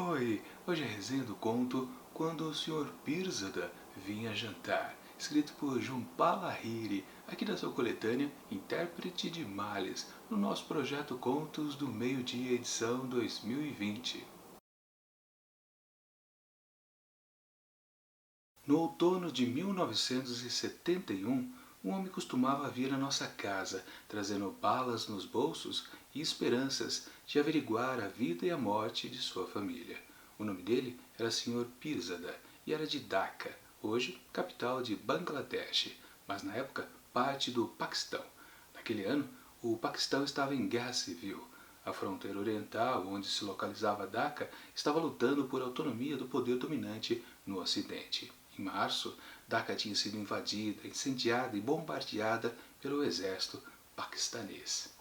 Oi, hoje é a resenha do conto Quando o Sr. Pirzada Vinha Jantar, escrito por Jhumpa Lahiri, aqui da sua coletânea Intérprete de Males, no nosso projeto Contos do Meio-Dia, edição 2020. No outono de 1971, um homem costumava vir à nossa casa, trazendo balas nos bolsos e esperanças de averiguar a vida e a morte de sua família. O nome dele era Sr. Pirzada e era de Dhaka, hoje capital de Bangladesh, mas na época parte do Paquistão. Naquele ano, o Paquistão estava em guerra civil. A fronteira oriental, onde se localizava Dhaka, estava lutando por autonomia do poder dominante no Ocidente. Em março, Dhaka tinha sido invadida, incendiada e bombardeada pelo exército paquistanês.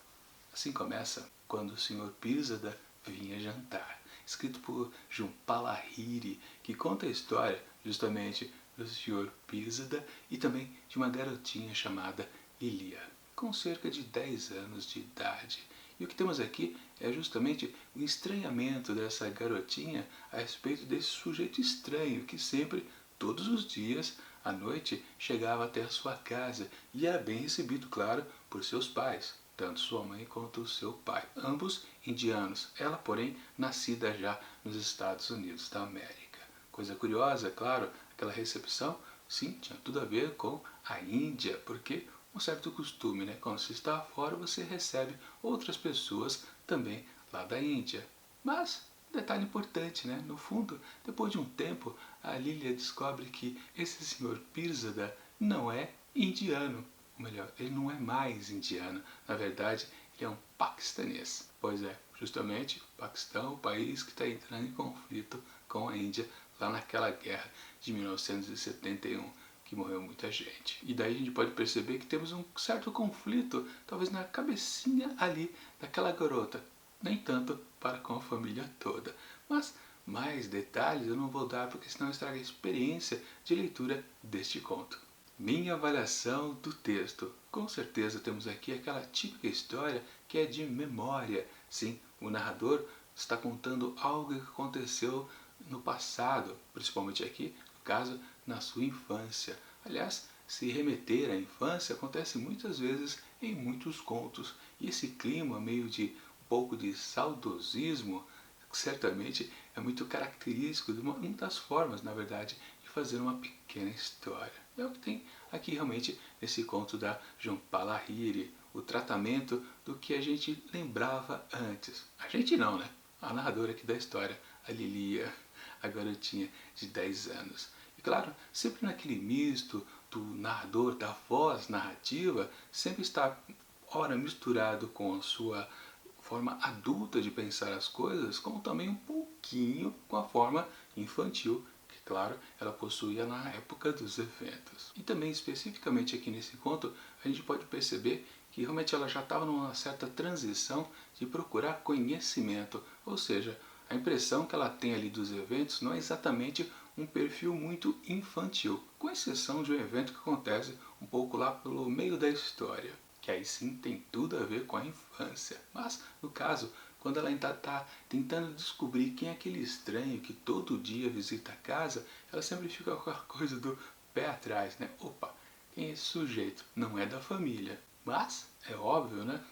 Assim começa Quando o Sr. Pirzada Vinha Jantar, escrito por Jhumpa Lahiri, que conta a história justamente do Sr. Pirzada e também de uma garotinha chamada Lilia, com cerca de 10 anos de idade. E o que temos aqui é justamente o estranhamento dessa garotinha a respeito desse sujeito estranho que sempre, todos os dias, à noite, chegava até a sua casa e era bem recebido, claro, por seus pais, tanto sua mãe quanto seu pai, ambos indianos, ela, porém, nascida já nos Estados Unidos da América. Coisa curiosa, claro, aquela recepção, sim, tinha tudo a ver com a Índia, porque um certo costume, né? Quando você está fora, você recebe outras pessoas também lá da Índia. Mas, detalhe importante, né? No fundo, depois de um tempo, a Lilia descobre que esse Sr. Pirzada não é indiano. Ou melhor, ele não é mais indiano. Na verdade, ele é um paquistanês. Pois é, justamente o Paquistão, o país que está entrando em conflito com a Índia lá naquela guerra de 1971, que morreu muita gente. E daí a gente pode perceber que temos um certo conflito, talvez na cabecinha ali daquela garota. Nem tanto para com a família toda. Mas mais detalhes eu não vou dar porque senão estraga a experiência de leitura deste conto. Minha avaliação do texto. Com certeza temos aqui aquela típica história que é de memória. Sim, o narrador está contando algo que aconteceu no passado, principalmente aqui, no caso, na sua infância. Aliás, se remeter à infância acontece muitas vezes em muitos contos. E esse clima meio de um pouco de saudosismo certamente é muito característico de uma das formas, na verdade, de fazer uma pequena história. É o que tem aqui realmente nesse conto da Jhumpa Lahiri, o tratamento do que a gente lembrava antes. A gente não, né? A narradora aqui da história, a Lilia, a garotinha de 10 anos. E claro, sempre naquele misto do narrador, da voz narrativa, sempre está, ora, misturado com a sua forma adulta de pensar as coisas, como também um pouquinho com a forma infantil que, claro, ela possuía na época dos eventos. E também, especificamente aqui nesse conto, a gente pode perceber que realmente ela já estava numa certa transição de procurar conhecimento, ou seja, a impressão que ela tem ali dos eventos não é exatamente um perfil muito infantil, com exceção de um evento que acontece um pouco lá pelo meio da história, que aí sim tem tudo a ver com a infância. Mas, no caso, quando ela ainda está tentando descobrir quem é aquele estranho que todo dia visita a casa, ela sempre fica com a coisa do pé atrás, né? Opa, quem é esse sujeito? Não é da família. Mas, é óbvio, né?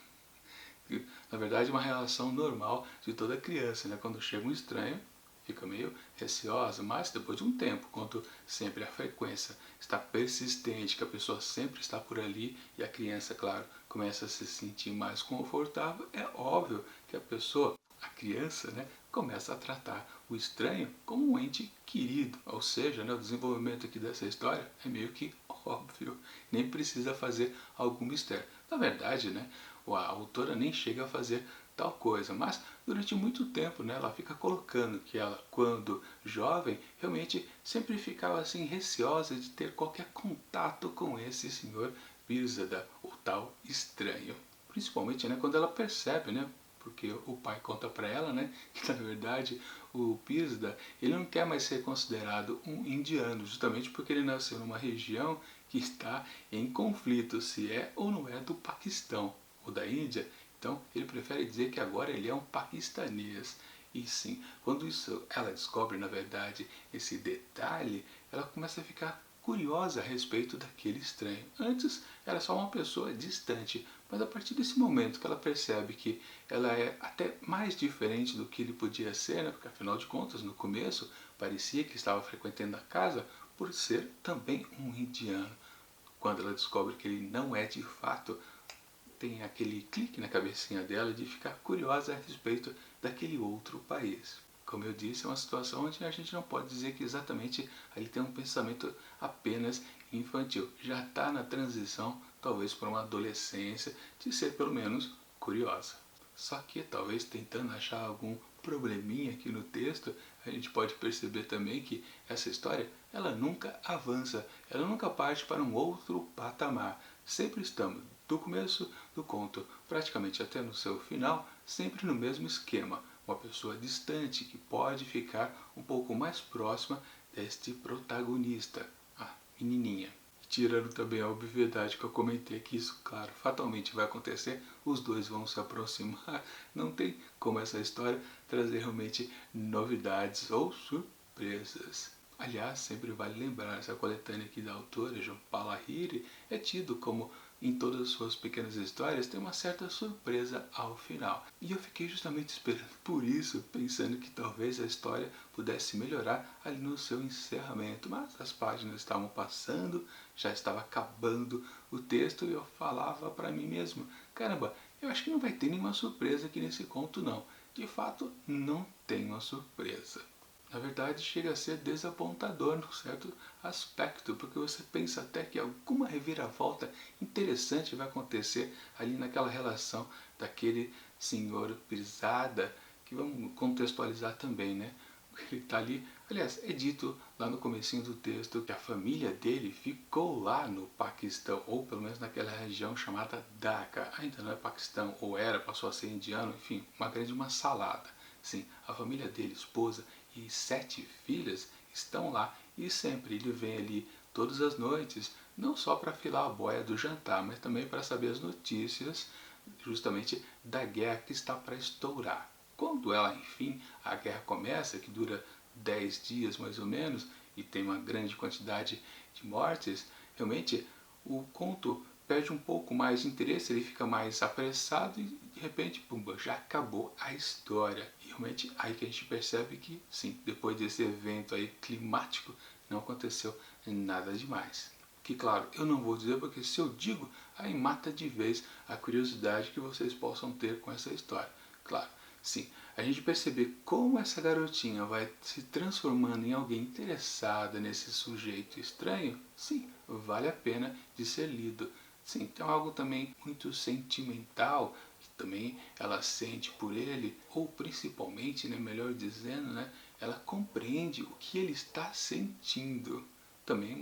Que, na verdade, é uma relação normal de toda criança, né? Quando chega um estranho, fica meio receosa, mas depois de um tempo, quando sempre a frequência está persistente, que a pessoa sempre está por ali e a criança, claro, começa a se sentir mais confortável, é óbvio que a pessoa, a criança, né, começa a tratar o estranho como um ente querido, ou seja, né, o desenvolvimento aqui dessa história é meio que óbvio, nem precisa fazer algum mistério. Na verdade, né, a autora nem chega a fazer tal coisa, mas durante muito tempo, né, ela fica colocando que ela, quando jovem, realmente sempre ficava assim receosa de ter qualquer contato com esse senhor Pirzada, o tal estranho. Principalmente, né, quando ela percebe, né, porque o pai conta para ela, né, que na verdade o Pirzada, ele não quer mais ser considerado um indiano, justamente porque ele nasceu numa região que está em conflito, se é ou não é do Paquistão ou da Índia. Então ele prefere dizer que agora ele é um paquistanês. E sim, quando ela descobre, na verdade, esse detalhe, ela começa a ficar curiosa a respeito daquele estranho. Antes era só uma pessoa distante, mas a partir desse momento que ela percebe que ela é até mais diferente do que ele podia ser, né? Porque afinal de contas, no começo, parecia que estava frequentando a casa por ser também um indiano. Quando ela descobre que ele não é de fato, tem aquele clique na cabecinha dela de ficar curiosa a respeito daquele outro país. Como eu disse, é uma situação onde a gente não pode dizer que exatamente ali tem um pensamento apenas infantil. Já está na transição, talvez para uma adolescência, de ser pelo menos curiosa. Só que talvez tentando achar algum probleminha aqui no texto, a gente pode perceber também que essa história ela nunca avança, ela nunca parte para um outro patamar. Sempre estamos, do começo do conto praticamente até no seu final, sempre no mesmo esquema. Uma pessoa distante que pode ficar um pouco mais próxima deste protagonista, a menininha. Tirando também a obviedade que eu comentei que isso, claro, fatalmente vai acontecer, os dois vão se aproximar, não tem como essa história trazer realmente novidades ou surpresas. Aliás, sempre vale lembrar, essa coletânea aqui da autora, João Paula Lahiri, é tido como, em todas as suas pequenas histórias, tem uma certa surpresa ao final. E eu fiquei justamente esperando por isso, pensando que talvez a história pudesse melhorar ali no seu encerramento. Mas as páginas estavam passando, já estava acabando o texto e eu falava para mim mesmo, caramba, eu acho que não vai ter nenhuma surpresa aqui nesse conto não. De fato, não tem uma surpresa. Na verdade, chega a ser desapontador num certo aspecto, porque você pensa até que alguma reviravolta interessante vai acontecer ali naquela relação daquele senhor Pirzada, que vamos contextualizar também, né? Ele está ali, aliás, é dito lá no comecinho do texto que a família dele ficou lá no Paquistão, ou pelo menos naquela região chamada Dhaka. Ainda não é Paquistão, ou era, passou a ser indiano, enfim, uma salada. Sim, a família dele, esposa e 7 filhas estão lá e sempre ele vem ali todas as noites, não só para filar a boia do jantar, mas também para saber as notícias justamente da guerra que está para estourar. Quando ela, enfim, a guerra começa, que dura 10 dias mais ou menos, e tem uma grande quantidade de mortes, realmente o conto perde um pouco mais de interesse, ele fica mais apressado e de repente, pumba, já acabou a história. E realmente aí que a gente percebe que, sim, depois desse evento aí climático, não aconteceu nada demais. Que claro, eu não vou dizer porque se eu digo, aí mata de vez a curiosidade que vocês possam ter com essa história. Claro, sim, a gente perceber como essa garotinha vai se transformando em alguém interessada nesse sujeito estranho, sim, vale a pena de ser lido. Sim, tem algo também muito sentimental que também ela sente por ele, ou principalmente, né, melhor dizendo, né, ela compreende o que ele está sentindo. Também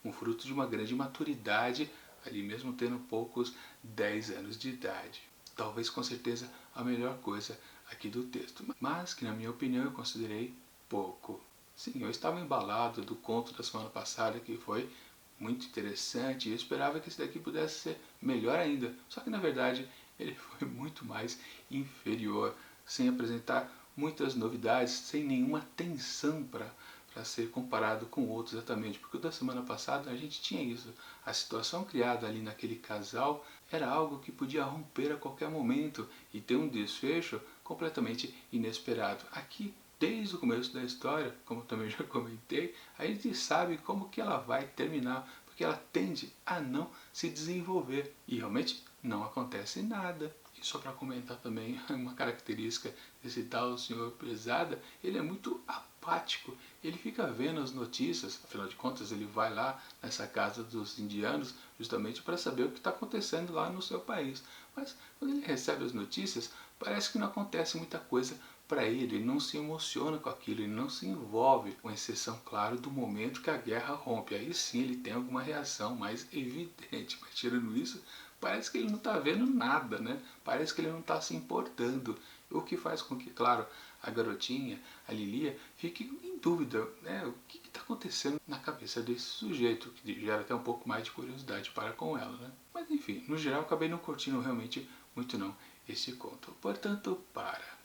um fruto de uma grande maturidade, ali mesmo tendo poucos 10 anos de idade. Talvez com certeza a melhor coisa aqui do texto, mas que na minha opinião eu considerei pouco. Sim, eu estava embalado do conto da semana passada que foi muito interessante e eu esperava que esse daqui pudesse ser melhor ainda, só que na verdade ele foi muito mais inferior, sem apresentar muitas novidades, sem nenhuma tensão para ser comparado com outros exatamente, porque o da semana passada a gente tinha isso, a situação criada ali naquele casal era algo que podia romper a qualquer momento e ter um desfecho completamente inesperado. Aqui, desde o começo da história, como também já comentei, a gente sabe como que ela vai terminar, porque ela tende a não se desenvolver e realmente não acontece nada. E só para comentar também uma característica desse tal senhor Pesada, ele é muito apático, ele fica vendo as notícias, afinal de contas ele vai lá nessa casa dos indianos justamente para saber o que está acontecendo lá no seu país. Mas quando ele recebe as notícias, parece que não acontece muita coisa para ele não se emociona com aquilo, ele não se envolve, com exceção, claro, do momento que a guerra rompe. Aí sim ele tem alguma reação mais evidente, mas tirando isso, parece que ele não está vendo nada, né? Parece que ele não está se importando. O que faz com que, claro, a garotinha, a Lilia, fique em dúvida, né? O que está acontecendo na cabeça desse sujeito, que gera até um pouco mais de curiosidade para com ela, né? Mas enfim, no geral, acabei não curtindo realmente muito não esse conto. Portanto, para.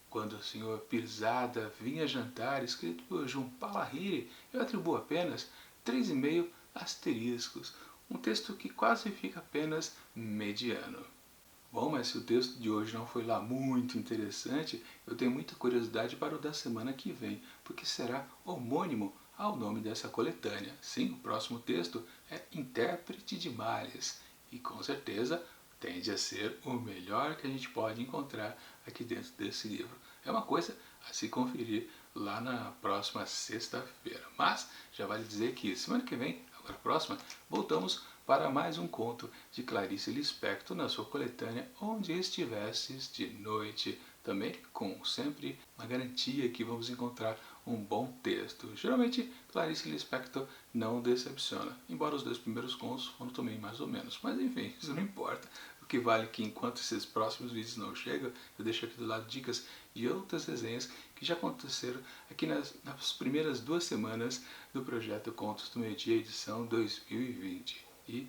Quando o Sr. Pirzada vinha jantar, escrito por João Palahiri, eu atribuo apenas 3,5 asteriscos, um texto que quase fica apenas mediano. Bom, mas se o texto de hoje não foi lá muito interessante, eu tenho muita curiosidade para o da semana que vem, porque será homônimo ao nome dessa coletânea. Sim, o próximo texto é Intérprete de Males, e com certeza tende a ser o melhor que a gente pode encontrar aqui dentro desse livro. É uma coisa a se conferir lá na próxima sexta-feira. Mas já vale dizer que semana que vem, agora próxima, voltamos para mais um conto de Clarice Lispector na sua coletânea Onde Estivesses de Noite, também com sempre uma garantia que vamos encontrar um bom texto. Geralmente Clarice Lispector não decepciona, embora os 2 primeiros contos foram também mais ou menos, mas enfim, isso não importa. O que vale é que enquanto esses próximos vídeos não chegam, eu deixo aqui do lado dicas de outras resenhas que já aconteceram aqui nas primeiras 2 semanas do projeto Contos do Meio Dia, edição 2020. E